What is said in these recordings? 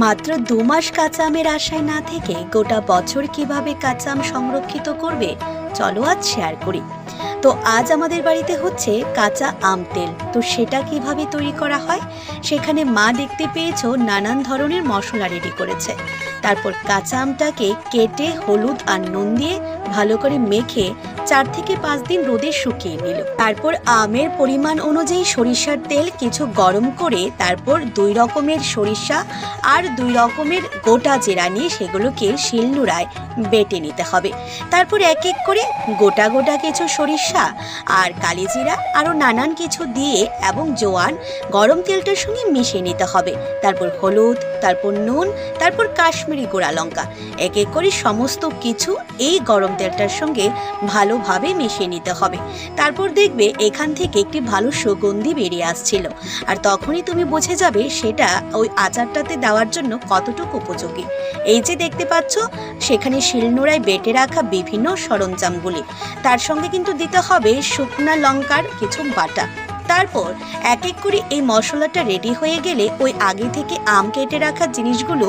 মাত্র 2 মাস কাঁচা আমের আশায় না থেকে গোটা বছর কিভাবে কাঁচা আম সংরক্ষিত করবে চলো আজ শেয়ার করি। তো আজ আমাদের বাড়িতে হচ্ছে কাঁচা আম তেল। তো সেটা কিভাবে তৈরি করা হয়, সেখানে মা দেখতে পেয়েছো নানান ধরনের মশলা রেডি করেছে। তারপর কাঁচা আমটাকে কেটে হলুদ আর নুন দিয়ে ভালো করে মেখে 4 থেকে 5 দিন রোদে শুকিয়ে নিল। তারপর আমের পরিমাণ অনুযায়ী সরিষার তেল কিছু গরম করে তারপর 2 রকমের সরিষা আর 2 রকমের গোটা জিরা নিয়ে সেগুলোকে শিলনোড়ায় বেটে নিতে হবে। তারপর এক এক করে গোটা গোটা কিছু সরিষা আর কালি জিরা আরও নানান কিছু দিয়ে এবং জোয়ান গরম তেলটার সঙ্গে মিশিয়ে নিতে হবে। তারপর হলুদ, তারপর নুন, তারপর কাশ্মীরি গুঁড়া লঙ্কা এক এক করে সমস্ত কিছু এই গরম তেলটার সঙ্গে ভালোভাবে মিশিয়ে নিতে হবে। তারপর দেখবে এখান থেকে একটি ভালো সুগন্ধি বেরিয়ে আসছিল, আর তখনই তুমি বুঝে যাবে সেটা ওই আচারটাতে দেওয়ার জন্য কতটুকু উপযোগী। এই যে দেখতে পাচ্ছ সেখানে শিলনোড়ায় বেটে রাখা বিভিন্ন সরঞ্জামগুলি, তার সঙ্গে কিন্তু দিতে হবে শুকনা লঙ্কার কিছু বাটা। তারপর এক এক করে এই মশলাটা রেডি হয়ে গেলে ওই আগে থেকে আম কেটে রাখা জিনিসগুলো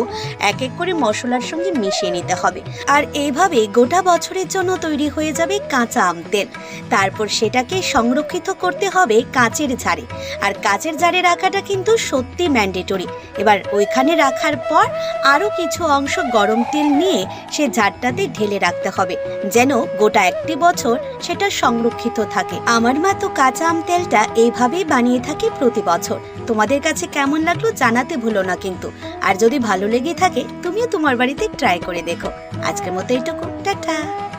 এক এক করে মশলার সঙ্গে মিশিয়ে নিতে হবে। আর এইভাবে গোটা বছরের জন্য তৈরি হয়ে যাবে কাঁচা আম তেল। তারপর সেটাকে সংরক্ষিত করতে হবে কাঁচের জারে, আর কাঁচের জারে রাখাটা কিন্তু সত্যি ম্যান্ডেটরি। এবার ওইখানে রাখার পর আরও কিছু অংশ গরম তেল নিয়ে সে জারটাতে ঢেলে রাখতে হবে, যেন গোটা একটি বছর সেটা সংরক্ষিত থাকে। আমার মা তো কাঁচা আম তেলটা এইভাবেই বানিয়ে থাকি প্রতি বছর। তোমাদের কাছে কেমন লাগলো জানাতে ভুলো না কিন্তু। আর যদি ভালো লেগে থাকে তুমিও তোমার বাড়িতে ট্রাই করে দেখো। আজকের মতো এইটুকু, টাটা।